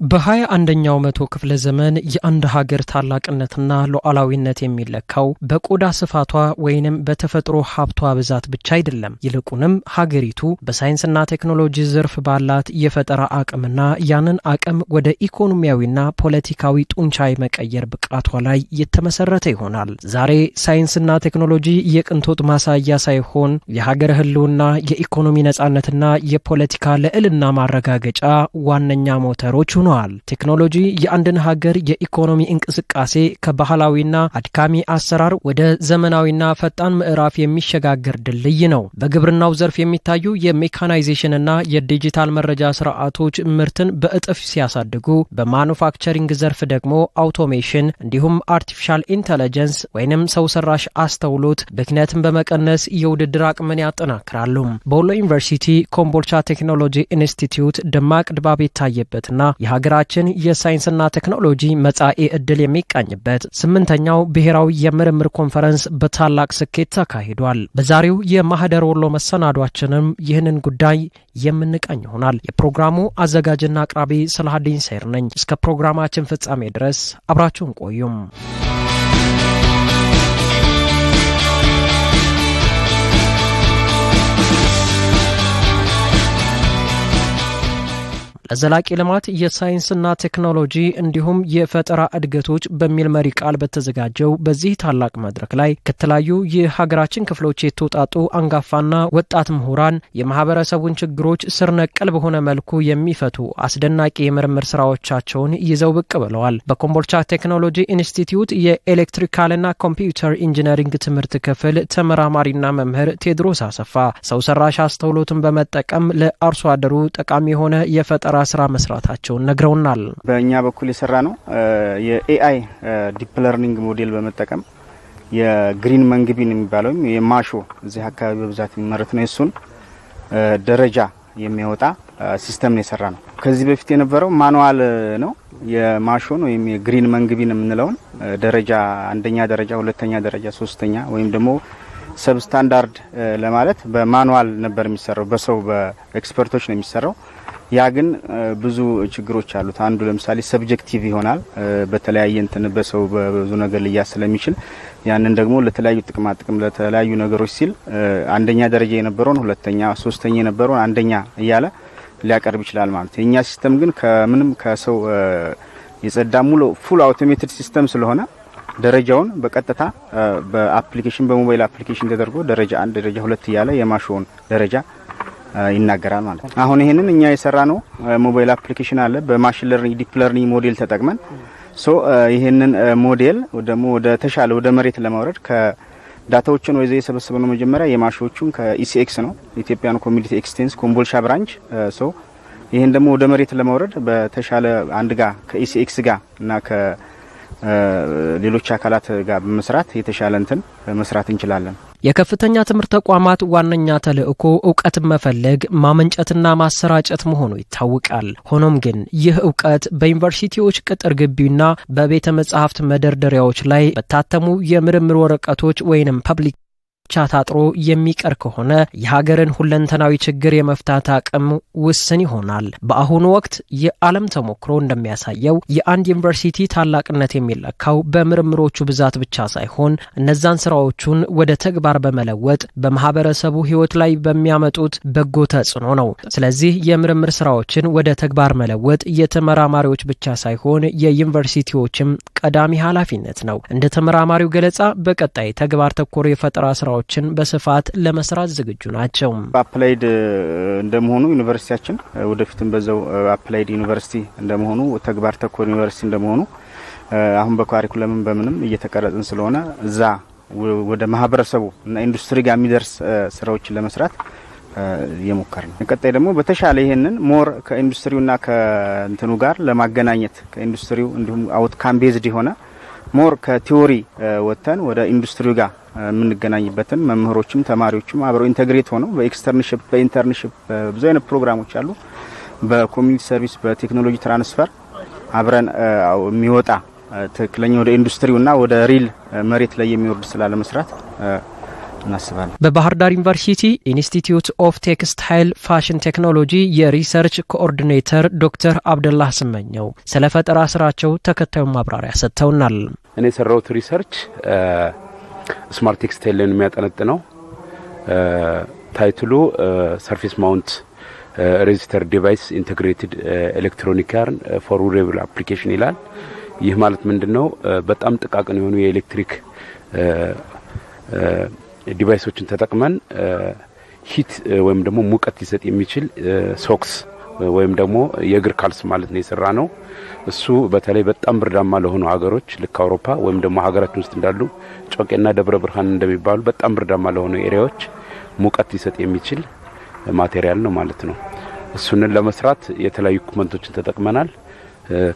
በ21ኛው መቶ ክፍለ ዘመን የአንድ ሀገር ታላቅነትና ሉዓላዊነት የሚለካው በቆዳ ስፋቷ ወይንም በተፈጥሮ ሀብቷ ብዛት ብቻ አይደለም። ይልቁንም ሀገሪቱ በሳይንስና ቴክኖሎጂ ዘርፍ ባላት የፈጠራ አቅምና ያንን አቅም ወደ ኢኮኖሚያዊና ፖለቲካዊ ጡንቻ የመቀየር ብቃቷ ላይ የተመሰረተ ይሆናል። ዛሬ ሳይንስና ቴክኖሎጂ የቅንጦት ማሳያ ሳይሆን የሀገር ህልውና፣ የኢኮኖሚ ነጻነትና የፖለቲካ ልዕልና ማረጋገጫ ዋነኛ ሞተሮች ሆነዋል። ቴክኖሎጂ የአንድን ሀገር የኢኮኖሚ እንቅስቃሴ ከባህላዊና አድካሚ አሰራር ወደ ዘመናዊና ፈጣን ምዕራፍ የሚሸጋገር ድልድይ ነው። በግብርናው ዘርፍ የሚታዩ የሜካናይዜሽንና የዲጂታል መረጃ ስርዓቶች ምርትን በእጥፍ ሲያሳድጉ፣ በማኑፋክቸሪንግ ዘርፍ ደግሞ አውቶሜሽን እንዲሁም አርቲፊሻል ኢንተለጀንስ ወይንም ሰው ሰራሽ አስተውሎት ብክነትን በመቀነስ የውድድር አቅምን ያጠናክራሉ። በወሎ ዩኒቨርሲቲ ኮምቦልቻ ቴክኖሎጂ ኢንስቲትዩት ደማቅ ድባብ የታየበትና የሀገራችን የሳይንስና ቴክኖሎጂ መጻኢ ዕድል የሚቃኝበት 8ኛው ብሔራዊ የምርምር ኮንፈረንስ በታላቅ ስኬት ተካሂዷል። በዛሬው የማህደር ወሎ መሰናዷችንም ይህንን ጉዳይ የምንቃኝ ይሆናል። የፕሮግራሙ አዘጋጅና አቅራቢ ሰላሀዲን ሰይር ነኝ። እስከ ፕሮግራማችን ፍጻሜ ድረስ አብራችሁን ቆዩም። ለዘላቂ ልማት የሳይንስና ቴክኖሎጂ እንዲሁም የፈጠራ እድገቶች በሚል መሪ ቃል በተዘጋጀው በዚህ ታላቅ መድረክ ላይ ከተለያዩ የሀገራችን ክፍሎች የተውጣጡ አንጋፋና ወጣት ምሁራን የማህበረሰቡን ችግሮች ስር ነቀል በሆነ መልኩ የሚፈቱ አስደናቂ የምርምር ስራዎቻቸውን ይዘው ብቅ ብለዋል። በኮምቦልቻ ቴክኖሎጂ ኢንስቲትዩት የኤሌክትሪካልና ኮምፒውተር ኢንጂነሪንግ ትምህርት ክፍል ተመራማሪና መምህር ቴድሮስ አሰፋ ሰው ሰራሽ አስተውሎትን በመጠቀም ለአርሶ አደሩ ጠቃሚ የሆነ የፈጠራ ስራ መስራታቸውን ነግረውናል። በእኛ በኩል የሰራ ነው የኤአይ ዲፕ ለርኒንግ ሞዴል በመጠቀም የግሪን መንግቢን የሚባለው የማሾ እዚህ አካባቢ በብዛት የሚመረት ነው። እሱን ደረጃ የሚያወጣ ሲስተም ነው የሰራ ነው። ከዚህ በፊት የነበረው ማኑዋል ነው። የማሾን ወይም የግሪን መንግቢን የምንለውን ደረጃ አንደኛ ደረጃ፣ ሁለተኛ ደረጃ፣ ሶስተኛ ወይም ደግሞ ሰብስታንዳርድ ለማለት በማኑዋል ነበር የሚሰራው። በሰው በኤክስፐርቶች ነው የሚሰራው። ያ ግን ብዙ ችግሮች አሉት። አንዱ ለምሳሌ ሰብጀክቲቭ ይሆናል። በተለያየ እንትን በሰው በብዙ ነገር ሊያስ ስለሚችል ያንን ደግሞ ለተለያዩ ጥቅም ለተለያዩ ነገሮች ሲል አንደኛ ደረጃ የነበረውን ሁለተኛ፣ ሶስተኛ የነበረውን አንደኛ እያለ ሊያቀርብ ይችላል ማለት። የኛ ሲስተም ግን ከምንም ከሰው የጸዳ ሙሉ ፉል አውቶሜትድ ሲስተም ስለሆነ ደረጃውን በቀጥታ በአፕሊኬሽን በሞባይል አፕሊኬሽን ተደርጎ ደረጃ 1 ደረጃ 2 እያለ የማሾውን ደረጃ ይናገራል ማለት ነው። አሁን ይሄንን እኛ የሰራ ነው ሞባይል አፕሊኬሽን አለ። በማሽን ለርኒንግ ዲፕ ለርኒንግ ሞዴል ተጠቅመን ይሄንን ሞዴል ደግሞ ወደ ተሻለ ወደ መሬት ለማውረድ ከዳታዎችን ወይዘ የሰበሰበነው መጀመሪያ የማሾቹን ከኢሲኤክስ ነው ኢትዮጵያን ኮሚኒቲ ኤክስቴንስ ኮምቦልቻ ብራንች ይሄን ደግሞ ወደ መሬት ለማውረድ በተሻለ አንድ ጋር ከኢሲኤክስ ጋር እና ሌሎች አካላት ጋር በመስራት የተሻለ እንትን መስራት እንችላለን። የከፍተኛ ትምህርት ተቋማት ዋነኛ ተልእኮ እውቀትን መፈለግ ማመንጨትና ማሰራጨት መሆኑ ይታወቃል። ሆኖም ግን ይህ እውቀት በዩኒቨርሲቲዎች ቅጥር ግቢና በቤተ መጻሕፍት መደርደሪያዎች ላይ በታተሙ የምርምር ወረቀቶች ወይንም ፐብሊክ ቻታጥሮ የሚቀር ከሆነ የሀገርን ሁለንተናዊ ችግር የመፍታት አቅም ውስን ይሆናል። በአሁኑ ወቅት የዓለም ተሞክሮ እንደሚያሳየው የአንድ ዩኒቨርሲቲ ታላቅነት የሚለካው በምርምሮቹ ብዛት ብቻ ሳይሆን እነዛን ስራዎቹን ወደ ተግባር በመለወጥ በማህበረሰቡ ሕይወት ላይ በሚያመጡት በጎ ተጽዕኖ ነው። ስለዚህ የምርምር ስራዎችን ወደ ተግባር መለወጥ የተመራማሪዎች ብቻ ሳይሆን የዩኒቨርሲቲዎችም ቀዳሚ ኃላፊነት ነው። እንደ ተመራማሪው ገለጻ በቀጣይ ተግባር ተኮር የፈጠራ ስራዎችን በስፋት ለመስራት ዝግጁ ናቸው። አፕላይድ እንደመሆኑ ዩኒቨርሲቲያችን ወደፊትም በዛው አፕላይድ ዩኒቨርሲቲ እንደመሆኑ ተግባር ተኮር ዩኒቨርሲቲ እንደመሆኑ አሁን በካሪኩለምም በምንም እየተቀረጽን ስለሆነ እዛ ወደ ማህበረሰቡ እና ኢንዱስትሪ ጋር የሚደርስ ስራዎችን ለመስራት የሞከር ነው። ቀጣይ ደግሞ በተሻለ ይሄንን ሞር ከኢንዱስትሪውና ከእንትኑ ጋር ለማገናኘት ከኢንዱስትሪው እንዲሁም አውትካም ቤዝድ የሆነ ሞር ከቲዮሪ ወተን ወደ ኢንዱስትሪው ጋር የምንገናኝበትን መምህሮችም ተማሪዎችም አብረው ኢንተግሬት ሆነው በኤክስተርንሺፕ በኢንተርንሺፕ ብዙ አይነት ፕሮግራሞች አሉ። በኮሚኒቲ ሰርቪስ በቴክኖሎጂ ትራንስፈር አብረን የሚወጣ ትክክለኛ ወደ ኢንዱስትሪውና ወደ ሪል መሬት ላይ የሚወርድ ስራ ለመስራት እናስባለን። በባህር ዳር ዩኒቨርሲቲ ኢንስቲትዩት ኦፍ ቴክስታይል ፋሽን ቴክኖሎጂ የሪሰርች ኮኦርዲኔተር ዶክተር አብደላህ ስመኘው ስለ ፈጠራ ስራቸው ተከታዩን ማብራሪያ ሰጥተውናል። እኔ ሰራሁት ሪሰርች ስማርት ቴክስታይል ላይ የሚያጠነጥነው ታይትሉ ሰርፌስ ማውንት ሬጂስተር ዲቫይስ ኢንተግሬትድ ኤሌክትሮኒክ ያርን ፎር ዌራብል አፕሊኬሽን ይላል። ይህ ማለት ምንድነው? በጣም ጥቃቅን የሆኑ የኤሌክትሪክ ዲቫይሶችን ተጠቅመን ሂት ወይም ደግሞ ሙቀት ሊሰጥ የሚችል ሶክስ ወይም ደግሞ የእግር ካልስ ማለት ነው የሰራ ነው። እሱ በተለይ በጣም ብርዳማ ለሆኑ ሀገሮች ልክ አውሮፓ ወይም ደግሞ ሀገራችን ውስጥ እንዳሉ ጮቄና ደብረ ብርሃን እንደሚባሉ በጣም ብርዳማ ለሆኑ ኤሪያዎች ሙቀት ሊሰጥ የሚችል ማቴሪያል ነው ማለት ነው። እሱንን ለመስራት የተለያዩ ኢኩፕመንቶችን ተጠቅመናል።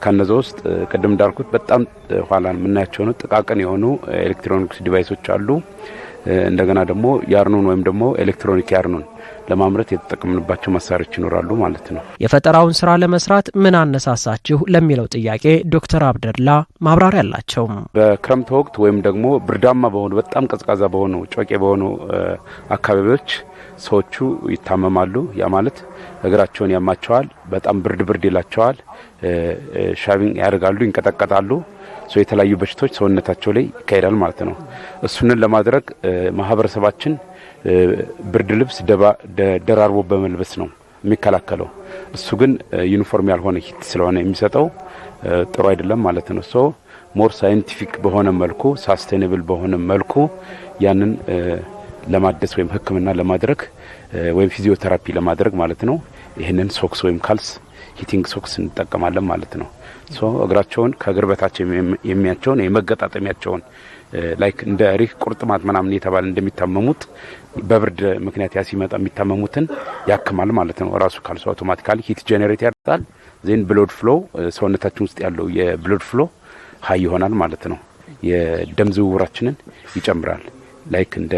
ከነዛው ውስጥ ቀደም እንዳልኩት በጣም ኋላ የምናያቸው ነው ጥቃቅን የሆኑ ኤሌክትሮኒክስ ዲቫይሶች አሉ። እንደገና ደግሞ ያርኑን ወይም ደግሞ ኤሌክትሮኒክ ያርኑን ለማምረት የተጠቀምንባቸው መሳሪያዎች ይኖራሉ ማለት ነው። የፈጠራውን ስራ ለመስራት ምን አነሳሳችሁ ለሚለው ጥያቄ ዶክተር አብደላ ማብራሪያ አላቸው። በክረምት ወቅት ወይም ደግሞ ብርዳማ በሆኑ በጣም ቀዝቃዛ በሆኑ ጮቄ በሆኑ አካባቢዎች ሰዎቹ ይታመማሉ። ያ ማለት እግራቸውን ያማቸዋል፣ በጣም ብርድ ይላቸዋል፣ ሻቪንግ ያደርጋሉ፣ ይንቀጠቀጣሉ። የተለያዩ በሽታዎች ሰውነታቸው ላይ ይካሄዳል ማለት ነው። እሱንን ለማድረግ ማህበረሰባችን ብርድ ልብስ ደራርቦ በመልበስ ነው የሚከላከለው። እሱ ግን ዩኒፎርም ያልሆነ ሂት ስለሆነ የሚሰጠው ጥሩ አይደለም ማለት ነው። ሞር ሳይንቲፊክ በሆነ መልኩ ሳስቴኔብል በሆነ መልኩ ያንን ለማደስ ወይም ህክምና ለማድረግ ወይም ፊዚዮቴራፒ ለማድረግ ማለት ነው ይሄንን ሶክስ ወይም ካልስ ሂቲንግ ሶክስ እንጠቀማለን ማለት ነው። እግራቸውን ከእግር በታች የሚያቸውን የመገጣጠሚያቸውን ላይክ እንደ ሪህ ቁርጥማት ምናምን የተባለ እንደሚታመሙት በብርድ ምክንያት ያሲመጣ የሚታመሙትን ያክማል ማለት ነው። ራሱ ካልሱ አውቶማቲካሊ ሂት ጄኔሬት ያደርጋል። ዜን ብሎድ ፍሎ ሰውነታችን ውስጥ ያለው የብሎድ ፍሎ ሃይ ይሆናል ማለት ነው። የደም ዝውውራችንን ይጨምራል። ላይክ እንደ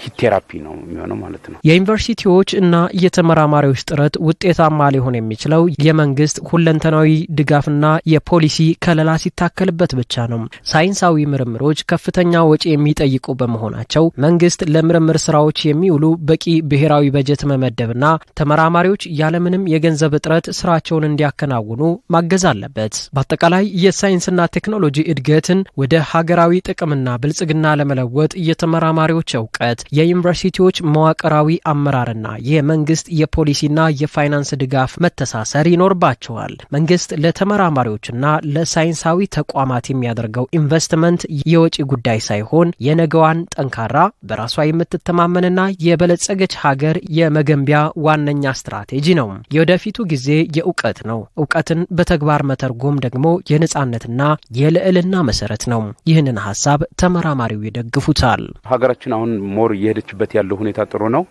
ሂት ቴራፒ ነው የሚሆነው ማለት ነው። የዩኒቨርሲቲዎች እና የተመራማሪዎች ጥረት ውጤታማ ሊሆን የሚችለው የመንግስት ሁለንተናዊ ድጋፍና የፖሊሲ ከለላ ሲታከልበት ብቻ ነው። ሳይንሳዊ ምርምሮች ከፍተኛ ወጪ የሚጠይቁ በመሆናቸው መንግስት ለምርምር ስራዎች የሚውሉ በቂ ብሔራዊ በጀት መመደብና ተመራማሪዎች ያለምንም የገንዘብ እጥረት ስራቸውን እንዲያከናውኑ ማገዝ አለበት። በአጠቃላይ የሳይንስና ቴክኖሎጂ እድገትን ወደ ሀገራዊ ጥቅምና ብልጽግና ለመለወጥ ተመራማሪዎች እውቀት፣ የዩኒቨርሲቲዎች መዋቅራዊ አመራርና የመንግስት የፖሊሲና የፋይናንስ ድጋፍ መተሳሰር ይኖርባቸዋል። መንግስት ለተመራማሪዎችና ለሳይንሳዊ ተቋማት የሚያደርገው ኢንቨስትመንት የወጪ ጉዳይ ሳይሆን የነገዋን ጠንካራ በራሷ የምትተማመንና የበለጸገች ሀገር የመገንቢያ ዋነኛ ስትራቴጂ ነው። የወደፊቱ ጊዜ የእውቀት ነው። እውቀትን በተግባር መተርጎም ደግሞ የነጻነትና የልዕልና መሰረት ነው። ይህንን ሀሳብ ተመራማሪው ይደግፉታል። ሀገራችን አሁን ሞር እየሄደችበት ያለው ሁኔታ ጥሩ ነው።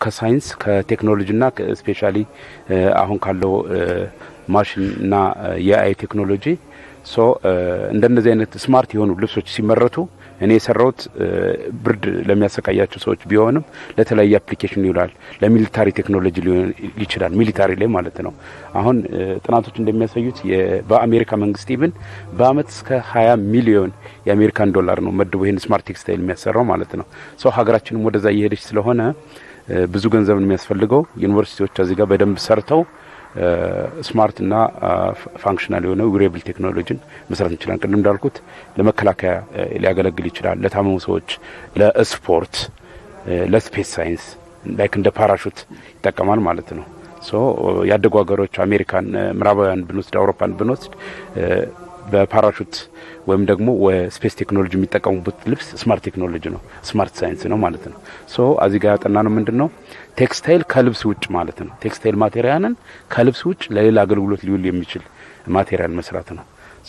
ከሳይንስ ከቴክኖሎጂና ስፔሻሊ አሁን ካለው ማሽንና የአይ ቴክኖሎጂ እንደነዚህ አይነት ስማርት የሆኑ ልብሶች ሲመረቱ እኔ የሰራሁት ብርድ ለሚያሰቃያቸው ሰዎች ቢሆንም ለተለያየ አፕሊኬሽን ይውላል። ለሚሊታሪ ቴክኖሎጂ ሊሆን ይችላል፣ ሚሊታሪ ላይ ማለት ነው። አሁን ጥናቶች እንደሚያሳዩት በአሜሪካ መንግስት ኢቭን በአመት እስከ 20 ሚሊዮን የአሜሪካን ዶላር ነው መድቦ ይሄን ስማርት ቴክስታይል የሚያሰራው ማለት ነው። ሀገራችንም ወደዛ እየሄደች ስለሆነ ብዙ ገንዘብ የሚያስፈልገው ዩኒቨርሲቲዎች እዚህ ጋር በደንብ ሰርተው ስማርት እና ፋንክሽናል የሆነ ዊሬብል ቴክኖሎጂን መስራት እንችላለን። ቅድም እንዳልኩት ለመከላከያ ሊያገለግል ይችላል፣ ለታመሙ ሰዎች፣ ለስፖርት፣ ለስፔስ ሳይንስ ላይክ እንደ ፓራሹት ይጠቀማል ማለት ነው። ያደጉ ሀገሮች አሜሪካን፣ ምዕራባውያን ብንወስድ፣ አውሮፓን ብንወስድ በፓራሹት ወይም ደግሞ ስፔስ ቴክኖሎጂ የሚጠቀሙበት ልብስ ስማርት ቴክኖሎጂ ነው፣ ስማርት ሳይንስ ነው ማለት ነው። እዚህ ጋር ያጠናነው ምንድነው ቴክስታይል ከልብስ ውጭ ማለት ነው። ቴክስታይል ማቴሪያልን ከልብስ ውጭ ለሌላ አገልግሎት ሊውል የሚችል ማቴሪያል መስራት ነው።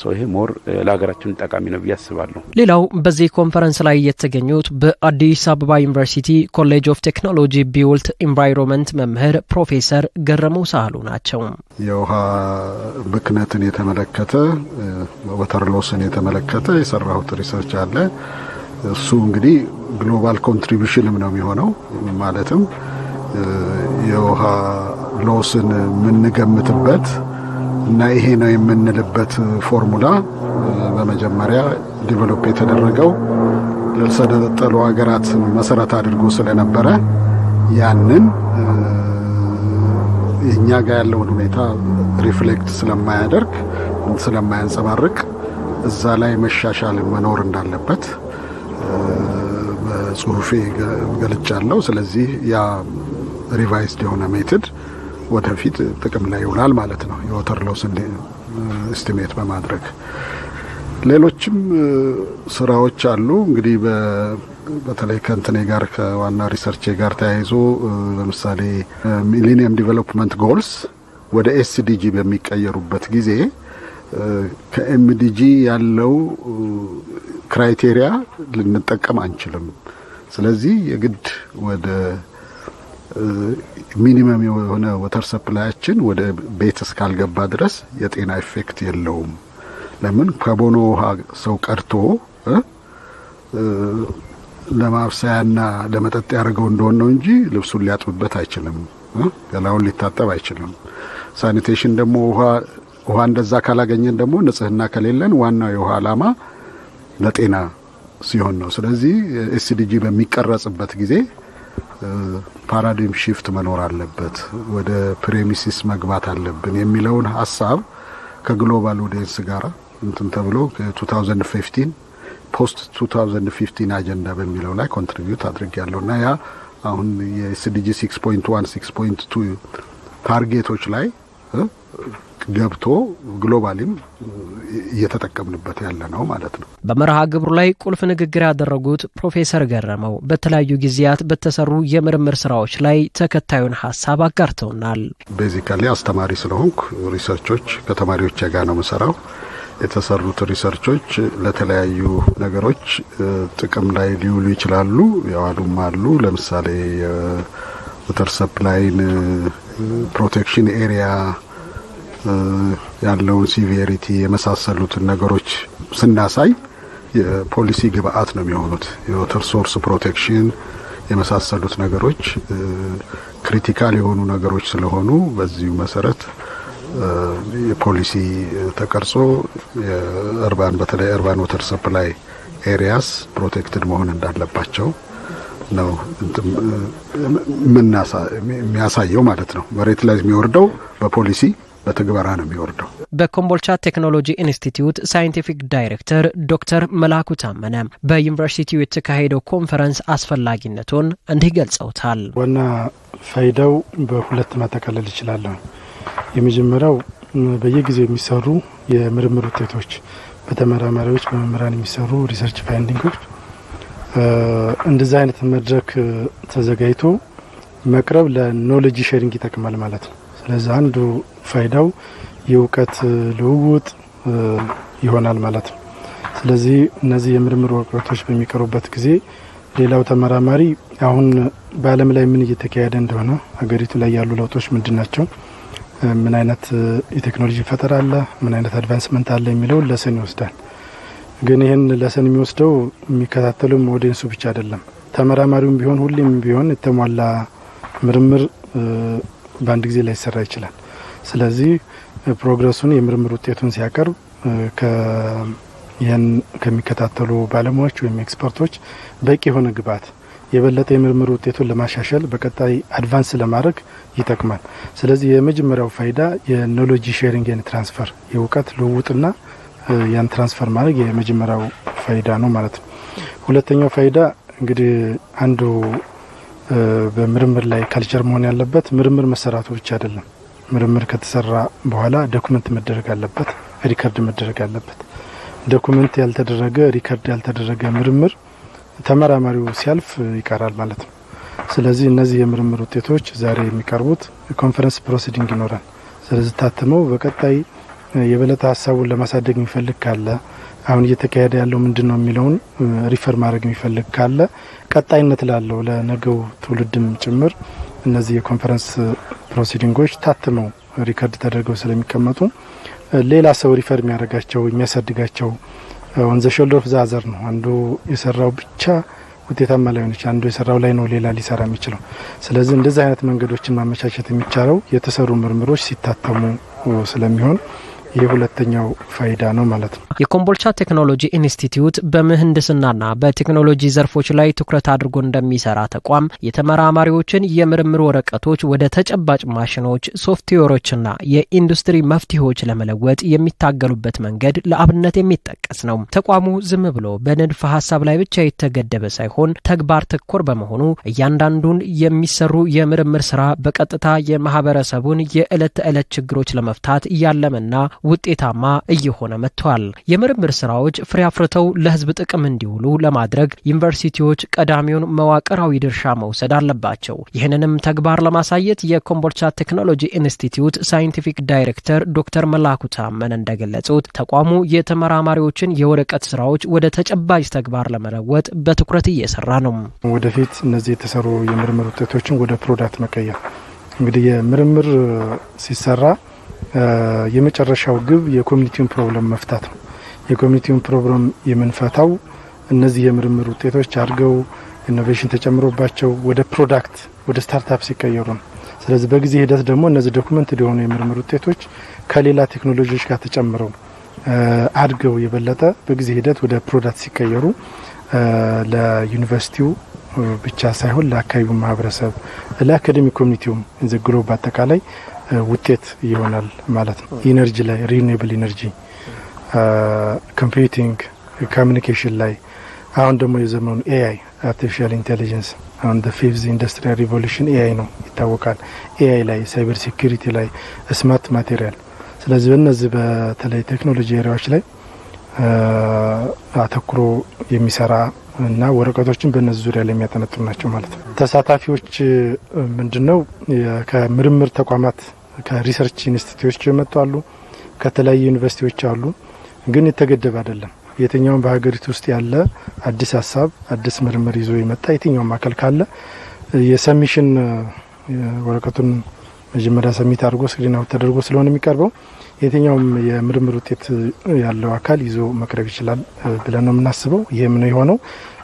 ይሄ ሞር ለሀገራችን ጠቃሚ ነው ብዬ አስባለሁ። ሌላው በዚህ ኮንፈረንስ ላይ የተገኙት በአዲስ አበባ ዩኒቨርሲቲ ኮሌጅ ኦፍ ቴክኖሎጂ ቢውልት ኢንቫይሮንመንት መምህር ፕሮፌሰር ገረመው ሳህሉ ናቸው። የውሃ ብክነትን የተመለከተ ወተር ሎስን የተመለከተ የሰራሁት ሪሰርች አለ። እሱ እንግዲህ ግሎባል ኮንትሪቢዩሽንም ነው የሚሆነው። ማለትም የውሃ ሎስን የምንገምትበት እና ይሄ ነው የምንልበት ፎርሙላ በመጀመሪያ ዲቨሎፕ የተደረገው ለሰለጠኑ ሀገራት መሰረት አድርጎ ስለነበረ ያንን እኛ ጋር ያለውን ሁኔታ ሪፍሌክት ስለማያንጸባርቅ እዛ ላይ መሻሻል መኖር እንዳለበት በጽሁፌ ገልጫለሁ። ስለዚህ ያ ሪቫይዝድ የሆነ ሜቶድ ወደፊት ጥቅም ላይ ይውላል ማለት ነው፣ የወተር ሎስን ኤስቲሜት በማድረግ። ሌሎችም ስራዎች አሉ እንግዲህ በተለይ ከእንትኔ ጋር ከዋና ሪሰርቼ ጋር ተያይዞ ለምሳሌ ሚሌኒየም ዲቨሎፕመንት ጎልስ ወደ ኤስዲጂ በሚቀየሩበት ጊዜ ከኤምዲጂ ያለው ክራይቴሪያ ልንጠቀም አንችልም። ስለዚህ የግድ ወደ ሚኒመም የሆነ ወተር ሰፕላያችን ወደ ቤት እስካልገባ ድረስ የጤና ኢፌክት የለውም። ለምን ከቦኖ ውሃ ሰው ቀርቶ ለማብሰያና ለመጠጥ ያደርገው እንደሆነ ነው እንጂ ልብሱን ሊያጥብበት አይችልም፣ ገላውን ሊታጠብ አይችልም። ሳኒቴሽን ደግሞ ውሃ እንደዛ ካላገኘን ደግሞ ንጽህና ከሌለን ዋናው የውሃ ዓላማ ለጤና ሲሆን ነው። ስለዚህ ኤስዲጂ በሚቀረጽበት ጊዜ ፓራዲም ሺፍት መኖር አለበት፣ ወደ ፕሬሚሲስ መግባት አለብን የሚለውን ሀሳብ ከግሎባል ኦዲየንስ ጋር እንትን ተብሎ ከ2015 ፖስት 2015 አጀንዳ በሚለው ላይ ኮንትሪቢዩት አድርጌያለሁና ያ አሁን የኤስዲጂ 6.1 6.2 ታርጌቶች ላይ ገብቶ ግሎባሊም እየተጠቀምንበት ያለ ነው ማለት ነው። በመርሃ ግብሩ ላይ ቁልፍ ንግግር ያደረጉት ፕሮፌሰር ገረመው በተለያዩ ጊዜያት በተሰሩ የምርምር ስራዎች ላይ ተከታዩን ሀሳብ አጋርተውናል። ቤዚካሊ አስተማሪ ስለሆንኩ ሪሰርቾች ከተማሪዎች ጋር ነው የምሰራው። የተሰሩት ሪሰርቾች ለተለያዩ ነገሮች ጥቅም ላይ ሊውሉ ይችላሉ፣ ያዋሉም አሉ። ለምሳሌ የወተር ሰፕላይን ፕሮቴክሽን ኤሪያ ያለውን ሲቪሪቲ የመሳሰሉትን ነገሮች ስናሳይ የፖሊሲ ግብአት ነው የሚሆኑት። የወተር ሶርስ ፕሮቴክሽን የመሳሰሉት ነገሮች ክሪቲካል የሆኑ ነገሮች ስለሆኑ በዚሁ መሰረት የፖሊሲ ተቀርጾ የአርባን በተለይ አርባን ወተር ሰፕላይ ኤሪያስ ፕሮቴክትድ መሆን እንዳለባቸው ነው የሚያሳየው ማለት ነው። መሬት ላይ የሚወርደው በፖሊሲ በተግባራ ነው የሚወርደው። በኮምቦልቻ ቴክኖሎጂ ኢንስቲትዩት ሳይንቲፊክ ዳይሬክተር ዶክተር መላኩ ታመነ በዩኒቨርሲቲው የተካሄደው ኮንፈረንስ አስፈላጊነቱን እንዲህ ገልጸውታል። ዋና ፋይዳው በሁለት ማጠቃለል ይችላል። የመጀመሪያው በየጊዜው የሚሰሩ የምርምር ውጤቶች በተመራማሪዎች በመምህራን የሚሰሩ ሪሰርች ፋይንዲንጎች እንደዚህ አይነት መድረክ ተዘጋጅቶ መቅረብ ለኖሌጅ ሼሪንግ ይጠቅማል ማለት ነው። ስለዚህ አንዱ ፋይዳው የእውቀት ልውውጥ ይሆናል ማለት ነው። ስለዚህ እነዚህ የምርምር ውጤቶች በሚቀርቡበት ጊዜ ሌላው ተመራማሪ አሁን በዓለም ላይ ምን እየተካሄደ እንደሆነ ሀገሪቱ ላይ ያሉ ለውጦች ምንድናቸው፣ ምን አይነት የቴክኖሎጂ ፈጠራ አለ፣ ምን አይነት አድቫንስመንት አለ የሚለው ለሰን ይወስዳል። ግን ይህን ለሰን የሚወስደው የሚከታተሉም ኦዲየንሱ ብቻ አይደለም። ተመራማሪውም ቢሆን ሁሌም ቢሆን የተሟላ ምርምር በአንድ ጊዜ ላይ ይሰራ ይችላል። ስለዚህ ፕሮግረሱን የምርምር ውጤቱን ሲያቀርብ ይህን ከሚከታተሉ ባለሙያዎች ወይም ኤክስፐርቶች በቂ የሆነ ግብዓት የበለጠ የምርምር ውጤቱን ለማሻሻል በቀጣይ አድቫንስ ለማድረግ ይጠቅማል። ስለዚህ የመጀመሪያው ፋይዳ የኖሌጅ ሼሪንግ ኤንድ ትራንስፈር የእውቀት ልውውጥና ያን ትራንስፈር ማድረግ የመጀመሪያው ፋይዳ ነው ማለት ነው። ሁለተኛው ፋይዳ እንግዲህ አንዱ በምርምር ላይ ካልቸር መሆን ያለበት ምርምር መሰራቱ ብቻ አይደለም። ምርምር ከተሰራ በኋላ ዶኩመንት መደረግ አለበት፣ ሪከርድ መደረግ አለበት። ዶኩመንት ያልተደረገ ሪከርድ ያልተደረገ ምርምር ተመራማሪው ሲያልፍ ይቀራል ማለት ነው። ስለዚህ እነዚህ የምርምር ውጤቶች ዛሬ የሚቀርቡት ኮንፈረንስ ፕሮሲዲንግ ይኖራል። ስለዚህ ታትመው በቀጣይ የበለጠ ሀሳቡን ለማሳደግ የሚፈልግ ካለ አሁን እየተካሄደ ያለው ምንድነው የሚለውን ሪፈር ማድረግ የሚፈልግ ካለ ቀጣይነት ላለው ለነገው ትውልድም ጭምር እነዚህ የኮንፈረንስ ፕሮሲዲንጎች ታትመው ሪከርድ ተደርገው ስለሚቀመጡ ሌላ ሰው ሪፈር የሚያደርጋቸው የሚያሳድጋቸው ኦን ዘ ሾልደር ኦፍ ዘ አዘር ነው። አንዱ የሰራው ብቻ ውጤታማ ላይሆን ይችላል፣ አንዱ የሰራው ላይ ነው ሌላ ሊሰራ የሚችለው። ስለዚህ እንደዚህ አይነት መንገዶችን ማመቻቸት የሚቻለው የተሰሩ ምርምሮች ሲታተሙ ስለሚሆን የሁለተኛው ፋይዳ ነው ማለት ነው። የኮምቦልቻ ቴክኖሎጂ ኢንስቲትዩት በምህንድስናና በቴክኖሎጂ ዘርፎች ላይ ትኩረት አድርጎ እንደሚሰራ ተቋም የተመራማሪዎችን የምርምር ወረቀቶች ወደ ተጨባጭ ማሽኖች፣ ሶፍትዌሮችና የኢንዱስትሪ መፍትሄዎች ለመለወጥ የሚታገሉበት መንገድ ለአብነት የሚጠቀስ ነው። ተቋሙ ዝም ብሎ በንድፈ ሐሳብ ላይ ብቻ የተገደበ ሳይሆን ተግባር ተኮር በመሆኑ እያንዳንዱን የሚሰሩ የምርምር ስራ በቀጥታ የማህበረሰቡን የዕለት ተዕለት ችግሮች ለመፍታት ያለመና ውጤታማ እየሆነ መጥቷል። የምርምር ስራዎች ፍሬ አፍርተው ለህዝብ ጥቅም እንዲውሉ ለማድረግ ዩኒቨርሲቲዎች ቀዳሚውን መዋቅራዊ ድርሻ መውሰድ አለባቸው። ይህንንም ተግባር ለማሳየት የኮምቦልቻ ቴክኖሎጂ ኢንስቲትዩት ሳይንቲፊክ ዳይሬክተር ዶክተር መላኩ ታመነ እንደገለጹት ተቋሙ የተመራማሪዎችን የወረቀት ስራዎች ወደ ተጨባጭ ተግባር ለመለወጥ በትኩረት እየሰራ ነው። ወደፊት እነዚህ የተሰሩ የምርምር ውጤቶችን ወደ ፕሮዳክት መቀየር እንግዲህ የምርምር ሲሰራ የመጨረሻው ግብ የኮሚኒቲውን ፕሮብለም መፍታት ነው። የኮሚኒቲውን ፕሮብለም የምንፈታው እነዚህ የምርምር ውጤቶች አድገው ኢኖቬሽን ተጨምሮባቸው ወደ ፕሮዳክት ወደ ስታርታፕ ሲቀየሩ ነው። ስለዚህ በጊዜ ሂደት ደግሞ እነዚህ ዶክመንትድ የሆኑ የምርምር ውጤቶች ከሌላ ቴክኖሎጂዎች ጋር ተጨምረው አድገው የበለጠ በጊዜ ሂደት ወደ ፕሮዳክት ሲቀየሩ ለዩኒቨርሲቲው ብቻ ሳይሆን ለአካባቢው ማህበረሰብ ለአካዳሚክ ኮሚኒቲውም እንዘግሎ በአጠቃላይ ውጤት ይሆናል ማለት ነው። ኢነርጂ ላይ ሪኒውብል ኢነርጂ፣ ኮምፒውቲንግ፣ ኮሚኒኬሽን ላይ አሁን ደግሞ የዘመኑ ኤአይ አርቲፊሻል ኢንቴሊጀንስ አሁን the fifth industrial revolution ኤአይ ነው ይታወቃል። ኤአይ ላይ ሳይበር ሴኩሪቲ ላይ ስማርት ማቴሪያል ስለዚህ በእነዚህ በተለይ ቴክኖሎጂ ኤሪያዎች ላይ አተኩሮ የሚሰራ እና ወረቀቶችን በእነዚህ ዙሪያ ላይ የሚያጠነጥኑ ናቸው ማለት ነው። ተሳታፊዎች ምንድነው ከምርምር ተቋማት ከሪሰርች ኢንስቲትዩቶች የመጡ አሉ፣ ከተለያዩ ዩኒቨርሲቲዎች አሉ። ግን የተገደበ አይደለም። የትኛውም በሀገሪቱ ውስጥ ያለ አዲስ ሀሳብ አዲስ ምርምር ይዞ የመጣ የትኛውም አካል ካለ የሰሚሽን ወረቀቱን መጀመሪያ ሰሚት አድርጎ ስክሪን አውት ተደርጎ ስለሆነ የሚቀርበው የትኛውም የምርምር ውጤት ያለው አካል ይዞ መቅረብ ይችላል ብለን ነው የምናስበው። ይሄም ነው የሆነው።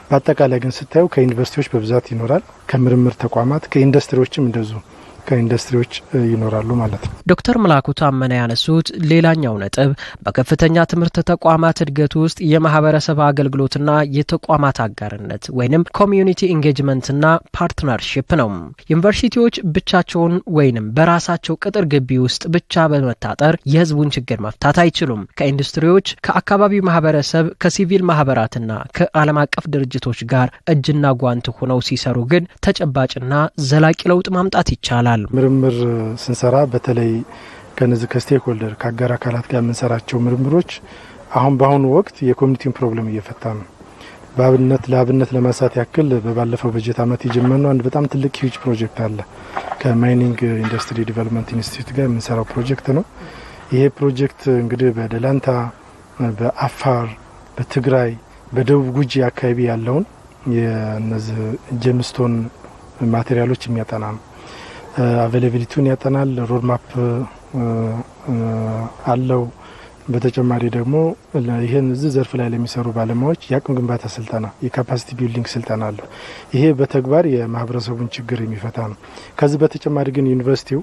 በአጠቃላይ ግን ስታዩ ከዩኒቨርሲቲዎች በብዛት ይኖራል፣ ከምርምር ተቋማት ከኢንዱስትሪዎችም እንደዚሁ ከኢንዱስትሪዎች ይኖራሉ ማለት ነው። ዶክተር መላኩ ታመነ ያነሱት ሌላኛው ነጥብ በከፍተኛ ትምህርት ተቋማት እድገት ውስጥ የማህበረሰብ አገልግሎትና የተቋማት አጋርነት ወይንም ኮሚዩኒቲ ኢንጌጅመንትና ፓርትነርሺፕ ነው። ዩኒቨርሲቲዎች ብቻቸውን ወይንም በራሳቸው ቅጥር ግቢ ውስጥ ብቻ በመታጠር የህዝቡን ችግር መፍታት አይችሉም። ከኢንዱስትሪዎች፣ ከአካባቢው ማህበረሰብ፣ ከሲቪል ማህበራትና ከዓለም አቀፍ ድርጅቶች ጋር እጅና ጓንት ሆነው ሲሰሩ ግን ተጨባጭና ዘላቂ ለውጥ ማምጣት ይቻላል። ምርምር ስንሰራ በተለይ ከነዚህ ከስቴክሆልደር ከአጋር አካላት ጋር የምንሰራቸው ምርምሮች አሁን በአሁኑ ወቅት የኮሚኒቲውን ፕሮብለም እየፈታ ነው። ለአብነት ለማንሳት ያክል በባለፈው በጀት ዓመት የጀመረው አንድ በጣም ትልቅ ሂውጅ ፕሮጀክት አለ። ከማይኒንግ ኢንዱስትሪ ዲቨሎፕመንት ኢንስቲትዩት ጋር የምንሰራው ፕሮጀክት ነው። ይሄ ፕሮጀክት እንግዲህ በደላንታ፣ በአፋር፣ በትግራይ፣ በደቡብ ጉጂ አካባቢ ያለውን የነዚህ ጄምስቶን ማቴሪያሎች የሚያጠና ነው። አቬሌቢሊቲውን ያጠናል። ሮድማፕ አለው። በተጨማሪ ደግሞ ይሄን እዚህ ዘርፍ ላይ ለሚሰሩ ባለሙያዎች የአቅም ግንባታ ስልጠና፣ የካፓሲቲ ቢልዲንግ ስልጠና አለው። ይሄ በተግባር የማህበረሰቡን ችግር የሚፈታ ነው። ከዚህ በተጨማሪ ግን ዩኒቨርሲቲው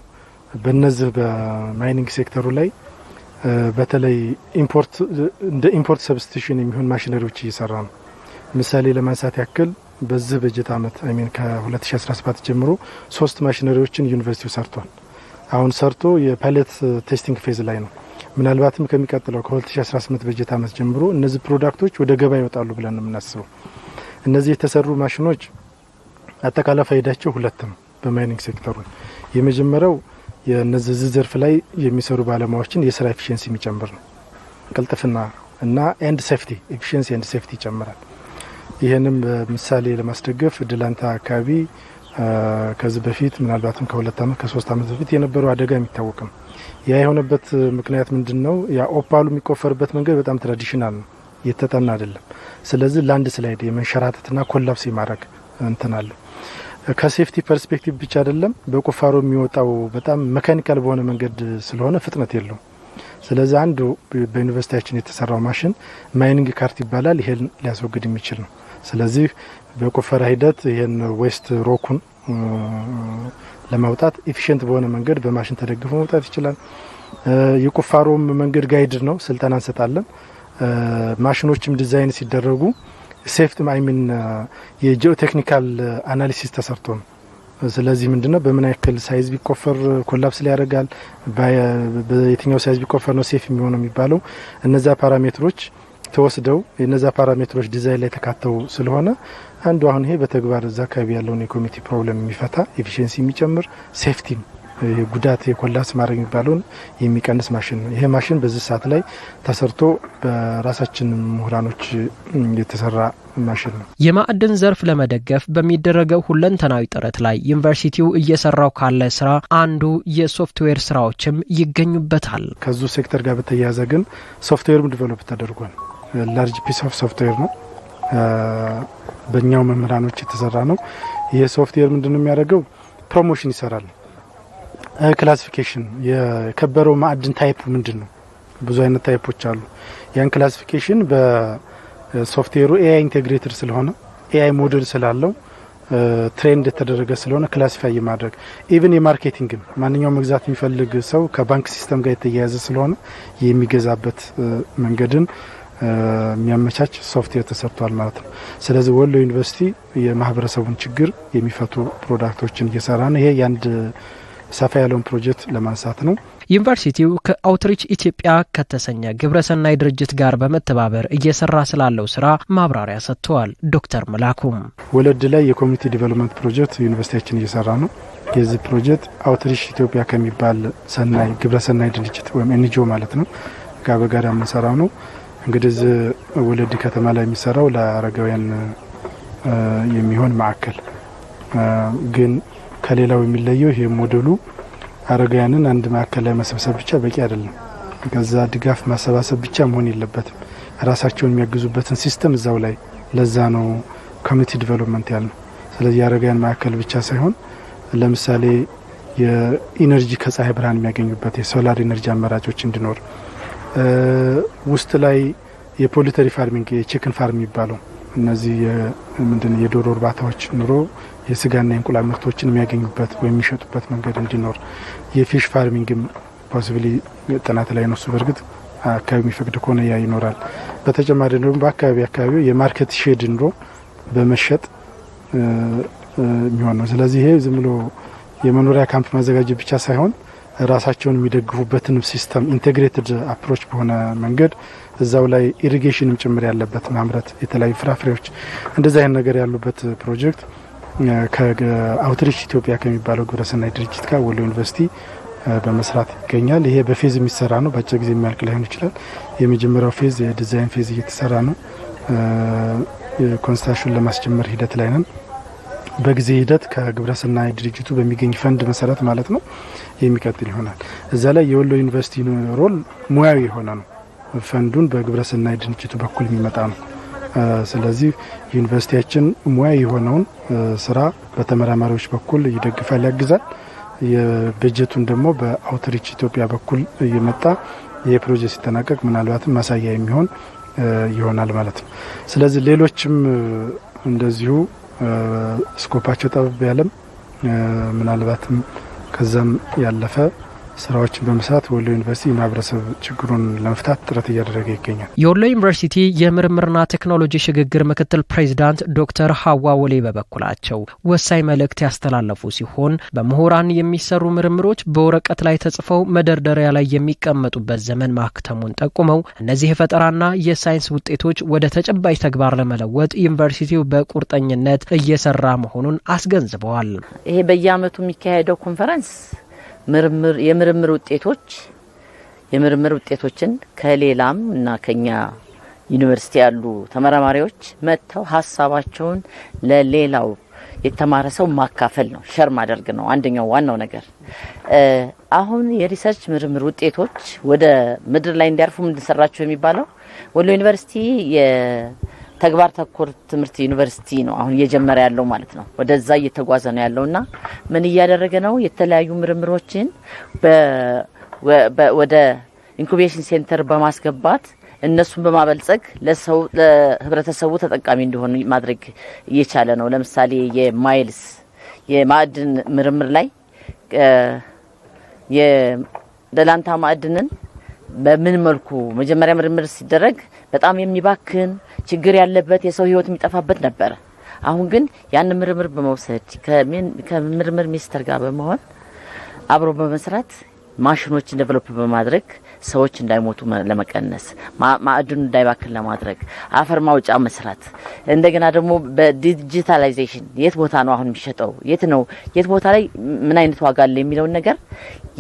በነዚህ በማይኒንግ ሴክተሩ ላይ በተለይ እንደ ኢምፖርት ሰብስቲቱሽን የሚሆን ማሽነሪዎች እየሰራ ነው። ምሳሌ ለማንሳት ያክል በዚህ በጀት ዓመት ከ2017 ጀምሮ 3 ማሽነሪዎችን ዩኒቨርሲቲው ሰርቷል። አሁን ሰርቶ የፓይለት ቴስቲንግ ፌዝ ላይ ነው። ምናልባትም ከሚቀጥለው ከ2018 በጀት ዓመት ጀምሮ እነዚህ ፕሮዳክቶች ወደ ገበያ ይወጣሉ ብለን ነው የምናስበው። እነዚህ የተሰሩ ማሽኖች አጠቃላይ ፋይዳቸው ሁለት ነው በማይኒንግ ሴክተሩ። የመጀመሪያው የነዚህ ዘርፍ ላይ የሚሰሩ ባለሙያዎችን የስራ ኤፊሺየንሲ የሚጨምር ነው። ቅልጥፍና እና ኤንድ ሴፍቲ ኤፊሺየንሲ ኤንድ ሴፍቲ ይጨምራል። ይሄንም በምሳሌ ለማስደገፍ ደላንታ አካባቢ ከዚህ በፊት ምናልባትም ከ2 አመት ከ3 አመት በፊት የነበረው አደጋ የሚታወቅ ነው። ያ የሆነበት ምክንያት ምንድነው? ያ ኦፓሉ የሚቆፈርበት መንገድ በጣም ትራዲሽናል ነው፣ የተጠና አይደለም። ስለዚህ ላንድ ስላይድ የመንሸራተትና ኮላፕስ የማድረግ እንትን አለ። ከሴፍቲ ፐርስፔክቲቭ ብቻ አይደለም፣ በቁፋሮ የሚወጣው በጣም ሜካኒካል በሆነ መንገድ ስለሆነ ፍጥነት የለውም። ስለዚህ አንዱ በዩኒቨርሲቲያችን የተሰራው ማሽን ማይኒንግ ካርት ይባላል። ይሄን ሊያስወግድ የሚችል ነው። ስለዚህ በቁፈራ ሂደት ይሄን ዌስት ሮኩን ለማውጣት ኤፊሽንት በሆነ መንገድ በማሽን ተደግፎ መውጣት ይችላል። የቁፋሮም መንገድ ጋይድ ነው፣ ስልጠና እንሰጣለን። ማሽኖችም ዲዛይን ሲደረጉ ሴፍቲ የጂኦ ቴክኒካል አናሊሲስ ተሰርቶ ነው። ስለዚህ ምንድነው በምን ያክል ሳይዝ ቢቆፈር ኮላፕስ ሊያደርጋል፣ በየትኛው ሳይዝ ቢቆፈር ነው ሴፍ የሚሆነው የሚባለው እነዛ ፓራሜትሮች ተወስደው የነዛ ፓራሜትሮች ዲዛይን ላይ ተካተው ስለሆነ አንዱ አሁን ይሄ በተግባር እዛ አካባቢ ያለውን የኮሚኒቲ ፕሮብለም የሚፈታ ኤፊሺየንሲ የሚጨምር ሴፍቲ ጉዳት የኮላፕስ ማድረግ የሚባለውን የሚቀንስ ማሽን ነው። ይሄ ማሽን በዚህ ሰዓት ላይ ተሰርቶ በራሳችን ምሁራኖች የተሰራ ማሽን ነው። የማዕድን ዘርፍ ለመደገፍ በሚደረገው ሁለንተናዊ ጥረት ላይ ዩኒቨርሲቲው እየሰራው ካለ ስራ አንዱ የሶፍትዌር ስራዎችም ይገኙበታል። ከዙ ሴክተር ጋር በተያያዘ ግን ሶፍትዌርም ዲቨሎፕ ተደርጓል። ላርጅ ፒስ ኦፍ ሶፍትዌር ነው፣ በእኛው መምህራኖች የተሰራ ነው። ይሄ ሶፍትዌር ምንድነው የሚያደርገው? ፕሮሞሽን ይሰራል። ክላሲፊኬሽን የከበረው ማዕድን ታይፕ ምንድነው? ብዙ አይነት ታይፖች አሉ። ያን ክላሲፊኬሽን በሶፍትዌሩ ኤአይ ኢንቴግሬትድ ስለሆነ ኤአይ ሞዴል ስላለው ትሬንድ የተደረገ ስለሆነ ክላሲፋይ የማድረግ ኢቭን የማርኬቲንግ ማንኛውም መግዛት የሚፈልግ ሰው ከባንክ ሲስተም ጋር የተያያዘ ስለሆነ የሚገዛበት መንገድን የሚያመቻች ሶፍትዌር ተሰርቷል ማለት ነው። ስለዚህ ወሎ ዩኒቨርሲቲ የማህበረሰቡን ችግር የሚፈቱ ፕሮዳክቶችን እየሰራ ነው። ይሄ ያንድ ሰፋ ያለውን ፕሮጀክት ለማንሳት ነው። ዩኒቨርሲቲው ከአውትሪች ኢትዮጵያ ከተሰኘ ግብረሰናይ ድርጅት ጋር በመተባበር እየሰራ ስላለው ስራ ማብራሪያ ሰጥተዋል። ዶክተር መላኩም ወለድ ላይ የኮሚኒቲ ዲቨሎፕመንት ፕሮጀክት ዩኒቨርሲቲያችን እየሰራ ነው። የዚህ ፕሮጀክት አውትሪች ኢትዮጵያ ከሚባል ሰናይ ግብረሰናይ ድርጅት ወይም ኤንጂኦ ማለት ነው ጋር በጋራ የምንሰራው ነው። እንግዲህ ወለድ ከተማ ላይ የሚሰራው ለአረጋውያን የሚሆን ማዕከል ግን ከሌላው የሚለየው ይሄ ሞዴሉ አረጋውያንን አንድ ማዕከል ላይ መሰብሰብ ብቻ በቂ አይደለም። ከዛ ድጋፍ ማሰባሰብ ብቻ መሆን የለበትም። ራሳቸውን የሚያግዙበትን ሲስተም እዛው ላይ ለዛ ነው ኮሚኒቲ ዲቨሎፕመንት ያልነው። ስለዚህ አረጋውያን ማዕከል ብቻ ሳይሆን ለምሳሌ የኢነርጂ ከፀሐይ ብርሃን የሚያገኙበት የሶላር ኢነርጂ አማራጮች እንዲኖር ውስጥ ላይ የፖሊተሪ ፋርሚንግ የቺክን ፋርም የሚባለው እነዚህ ምንድነው የዶሮ እርባታዎች ኑሮ የስጋና የእንቁላል ምርቶችን የሚያገኙበት ወይም የሚሸጡበት መንገድ እንዲኖር የፊሽ ፋርሚንግም ፖሲብሊ ጥናት ላይ ነው። እሱ በእርግጥ አካባቢ የሚፈቅድ ከሆነ ያ ይኖራል። በተጨማሪ ደግሞ በአካባቢ የማርኬት ሼድ ኑሮ በመሸጥ የሚሆን ነው። ስለዚህ ይሄ ዝም ብሎ የመኖሪያ ካምፕ ማዘጋጀት ብቻ ሳይሆን ራሳቸውን የሚደግፉበትን ሲስተም ኢንቴግሬትድ አፕሮች በሆነ መንገድ እዛው ላይ ኢሪጌሽንም ጭምር ያለበት ማምረት የተለያዩ ፍራፍሬዎች እንደዛ አይነት ነገር ያሉበት ፕሮጀክት ከአውትሪች ኢትዮጵያ ከሚባለው ግብረሰናይ ድርጅት ጋር ወሎ ዩኒቨርሲቲ በመስራት ይገኛል። ይሄ በፌዝ የሚሰራ ነው። በአጭር ጊዜ የሚያልቅ ላይሆን ይችላል። የመጀመሪያው ፌዝ የዲዛይን ፌዝ እየተሰራ ነው። ኮንስትራክሽን ለማስጀመር ሂደት ላይ ነን። በጊዜ ሂደት ከግብረሰናይ ድርጅቱ በሚገኝ ፈንድ መሰረት ማለት ነው የሚቀጥል ይሆናል። እዛ ላይ የወሎ ዩኒቨርሲቲ ሮል ሙያዊ የሆነ ነው። ፈንዱን በግብረሰናይ ድርጅቱ በኩል የሚመጣ ነው። ስለዚህ ዩኒቨርሲቲያችን ሙያዊ የሆነውን ስራ በተመራማሪዎች በኩል ይደግፋል፣ ያግዛል። የበጀቱን ደግሞ በአውትሪች ኢትዮጵያ በኩል እየመጣ የፕሮጀክት ሲጠናቀቅ ምናልባትም ማሳያ የሚሆን ይሆናል ማለት ነው። ስለዚህ ሌሎችም እንደዚሁ ስኮፓቸው ጠበብ ያለም ምናልባትም ከዛም ያለፈ ስራዎችን በመስራት ወሎ ዩኒቨርሲቲ የማህበረሰብ ችግሩን ለመፍታት ጥረት እያደረገ ይገኛል። የወሎ ዩኒቨርሲቲ የምርምርና ቴክኖሎጂ ሽግግር ምክትል ፕሬዚዳንት ዶክተር ሀዋ ወሌ በበኩላቸው ወሳኝ መልእክት ያስተላለፉ ሲሆን በምሁራን የሚሰሩ ምርምሮች በወረቀት ላይ ተጽፈው መደርደሪያ ላይ የሚቀመጡበት ዘመን ማክተሙን ጠቁመው እነዚህ የፈጠራና የሳይንስ ውጤቶች ወደ ተጨባጭ ተግባር ለመለወጥ ዩኒቨርሲቲው በቁርጠኝነት እየሰራ መሆኑን አስገንዝበዋል። ይሄ በየአመቱ የሚካሄደው ኮንፈረንስ የምርምር ውጤቶችን ከሌላም እና ከኛ ዩኒቨርሲቲ ያሉ ተመራማሪዎች መጥተው ሀሳባቸውን ለሌላው የተማረ ሰው ማካፈል ነው፣ ሸር ማድረግ ነው። አንደኛው ዋናው ነገር አሁን የሪሰርች ምርምር ውጤቶች ወደ ምድር ላይ እንዲያርፉ ምንድን ሰራቸው የሚባለው ወሎ ዩኒቨርሲቲ ተግባር ተኮር ትምህርት ዩኒቨርሲቲ ነው አሁን እየጀመረ ያለው ማለት ነው። ወደዛ እየተጓዘ ነው ያለውና ምን እያደረገ ነው? የተለያዩ ምርምሮችን ወደ ኢንኩቤሽን ሴንተር በማስገባት እነሱን በማበልጸግ ለህብረተሰቡ ተጠቃሚ እንዲሆኑ ማድረግ እየቻለ ነው። ለምሳሌ የማይልስ የማዕድን ምርምር ላይ ደላንታ ማዕድንን በምን መልኩ መጀመሪያ ምርምር ሲደረግ በጣም የሚባክን ችግር ያለበት የሰው ህይወት የሚጠፋበት ነበር። አሁን ግን ያን ምርምር በመውሰድ ከምርምር ሚኒስቴር ጋር በመሆን አብሮ በመስራት ማሽኖችን ዴቨሎፕ በማድረግ ሰዎች እንዳይሞቱ ለመቀነስ ማዕድኑ እንዳይባክን ለማድረግ አፈር ማውጫ መስራት እንደገና ደግሞ በዲጂታላይዜሽን የት ቦታ ነው አሁን የሚሸጠው የት ቦታ ላይ ምን አይነት ዋጋ አለ የሚለው ነገር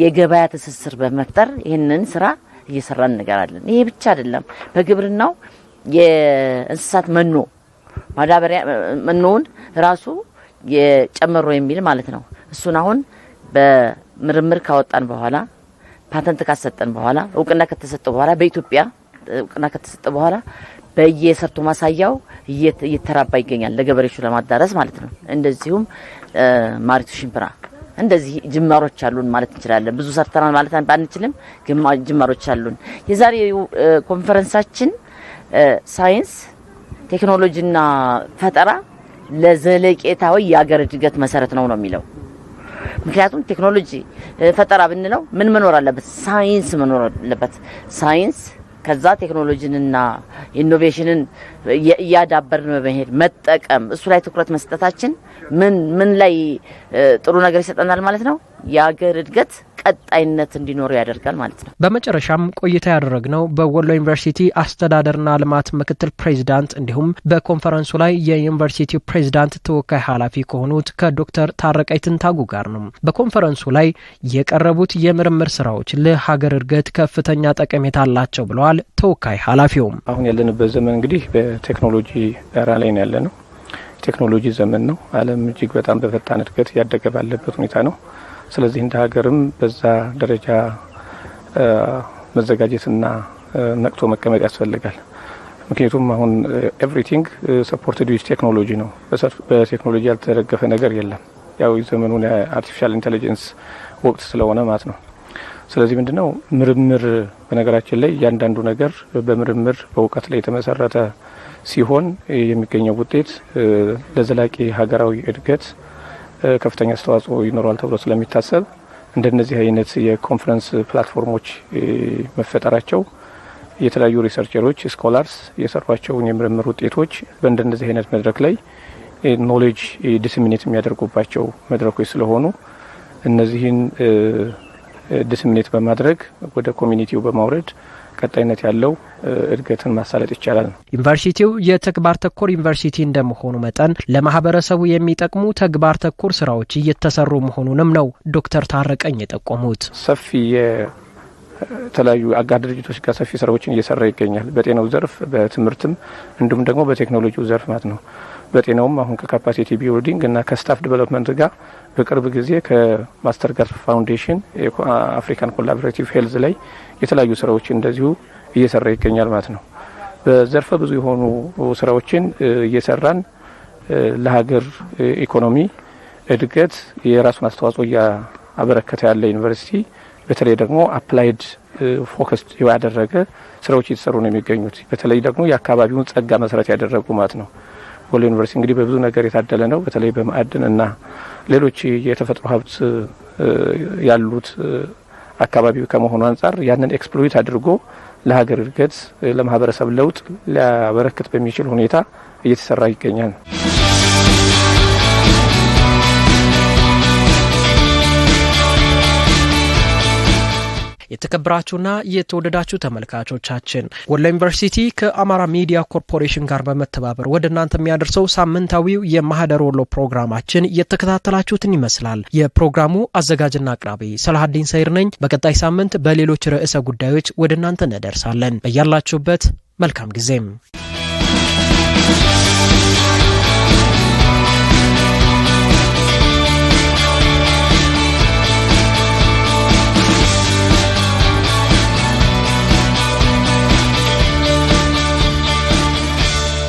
የገበያ ትስስር በመፍጠር ይሄንን ስራ እየሰራን እንገራለን። ይሄ ብቻ አይደለም። በግብርናው የእንስሳት መኖ ማዳበሪያ መኖውን ራሱ የጨመሮ የሚል ማለት ነው። እሱን አሁን በምርምር ካወጣን በኋላ ፓተንት ካሰጠን በኋላ እውቅና ከተሰጠ በኋላ በኢትዮጵያ እውቅና ከተሰጠ በኋላ በየሰርቶ ማሳያው እየተራባ ይገኛል ለገበሬዎቹ ለማዳረስ ማለት ነው። እንደዚሁም ማሪቱ ሽምብራ እንደዚህ ጅማሮች አሉን ማለት እንችላለን። ብዙ ሰርተናል ማለት ባንችልም ጅማሮች አሉን። የዛሬው ኮንፈረንሳችን ሳይንስ ቴክኖሎጂና ፈጠራ ለዘለቄታዊ የአገር እድገት መሰረት ነው የሚለው። ምክንያቱም ቴክኖሎጂ ፈጠራ ብንለው ምን መኖር አለበት? ሳይንስ መኖር አለበት። ሳይንስ ከዛ ቴክኖሎጂንና ኢኖቬሽንን ያዳበርን በመሄድ መጠቀም እሱ ላይ ትኩረት መስጠታችን ምን ላይ ጥሩ ነገር ይሰጠናል ማለት ነው። የአገር እድገት ቀጣይነት እንዲኖር ያደርጋል ማለት ነው። በመጨረሻም ቆይታ ያደረግነው በወሎ ዩኒቨርሲቲ አስተዳደርና ልማት ምክትል ፕሬዝዳንት እንዲሁም በኮንፈረንሱ ላይ የዩኒቨርሲቲው ፕሬዝዳንት ተወካይ ኃላፊ ከሆኑት ከዶክተር ታረቀኝ ትንታጉ ጋር ነው። በኮንፈረንሱ ላይ የቀረቡት የምርምር ስራዎች ለሀገር እድገት ከፍተኛ ጠቀሜታ አላቸው ብለዋል ተወካይ ኃላፊው። አሁን ያለንበት ዘመን እንግዲህ በቴክኖሎጂ ኤራ ላይ ነው ያለነው። ቴክኖሎጂ ዘመን ነው። ዓለም እጅግ በጣም በፈጣን እድገት ያደገ ባለበት ሁኔታ ነው። ስለዚህ እንደ ሀገርም በዛ ደረጃ መዘጋጀትና ነቅቶ መቀመጥ ያስፈልጋል። ምክንያቱም አሁን ኤቭሪቲንግ ሰፖርትድ ዊዝ ቴክኖሎጂ ነው። በቴክኖሎጂ ያልተደገፈ ነገር የለም። ያው ዘመኑን የአርቲፊሻል ኢንተለጀንስ ወቅት ስለሆነ ማለት ነው። ስለዚህ ምንድነው ምርምር በነገራችን ላይ እያንዳንዱ ነገር በምርምር በእውቀት ላይ የተመሰረተ ሲሆን የሚገኘው ውጤት ለዘላቂ ሀገራዊ እድገት ከፍተኛ አስተዋጽኦ ይኖራል ተብሎ ስለሚታሰብ እንደነዚህ አይነት የኮንፈረንስ ፕላትፎርሞች መፈጠራቸው የተለያዩ ሪሰርቸሮች ስኮላርስ የሰሯቸውን የምርምር ውጤቶች በእንደነዚህ አይነት መድረክ ላይ ኖሌጅ ዲስሚኔት የሚያደርጉባቸው መድረኮች ስለሆኑ እነዚህን ዲስሚኔት በማድረግ ወደ ኮሚኒቲው በማውረድ ቀጣይነት ያለው እድገትን ማሳለጥ ይቻላል። ዩኒቨርሲቲው የተግባር ተኮር ዩኒቨርሲቲ እንደመሆኑ መጠን ለማህበረሰቡ የሚጠቅሙ ተግባር ተኮር ስራዎች እየተሰሩ መሆኑንም ነው ዶክተር ታረቀኝ የጠቆሙት። ሰፊ የተለያዩ አጋር ድርጅቶች ጋር ሰፊ ስራዎችን እየሰራ ይገኛል። በጤናው ዘርፍ፣ በትምህርትም እንዲሁም ደግሞ በቴክኖሎጂው ዘርፍ ማለት ነው። በጤናውም አሁን ከካፓሲቲ ቢልዲንግ እና ከስታፍ ዲቨሎፕመንት ጋር በቅርብ ጊዜ ከማስተር ጋር ፋውንዴሽን አፍሪካን ኮላቦሬቲቭ ሄልዝ ላይ የተለያዩ ስራዎችን እንደዚሁ እየሰራ ይገኛል ማለት ነው። በዘርፈ ብዙ የሆኑ ስራዎችን እየሰራን ለሀገር ኢኮኖሚ እድገት የራሱን አስተዋጽኦ ያበረከተ ያለ ዩኒቨርሲቲ በተለይ ደግሞ አፕላይድ ፎከስ ያደረገ ስራዎች እየተሰሩ ነው የሚገኙት። በተለይ ደግሞ የአካባቢውን ጸጋ መሰረት ያደረጉ ማለት ነው። ወሎ ዩኒቨርሲቲ እንግዲህ በብዙ ነገር የታደለ ነው። በተለይ በማዕድን እና ሌሎች የተፈጥሮ ሀብት ያሉት አካባቢው ከመሆኑ አንጻር ያንን ኤክስፕሎይት አድርጎ ለሀገር እድገት ለማህበረሰብ ለውጥ ሊያበረክት በሚችል ሁኔታ እየተሰራ ይገኛል። የተከበራችሁና የተወደዳችሁ ተመልካቾቻችን ወሎ ዩኒቨርሲቲ ከአማራ ሚዲያ ኮርፖሬሽን ጋር በመተባበር ወደ እናንተ የሚያደርሰው ሳምንታዊው የማህደር ወሎ ፕሮግራማችን የተከታተላችሁትን ይመስላል። የፕሮግራሙ አዘጋጅና አቅራቢ ሰላሀዲን ሰይር ነኝ። በቀጣይ ሳምንት በሌሎች ርዕሰ ጉዳዮች ወደ እናንተ እንደርሳለን። በያላችሁበት መልካም ጊዜም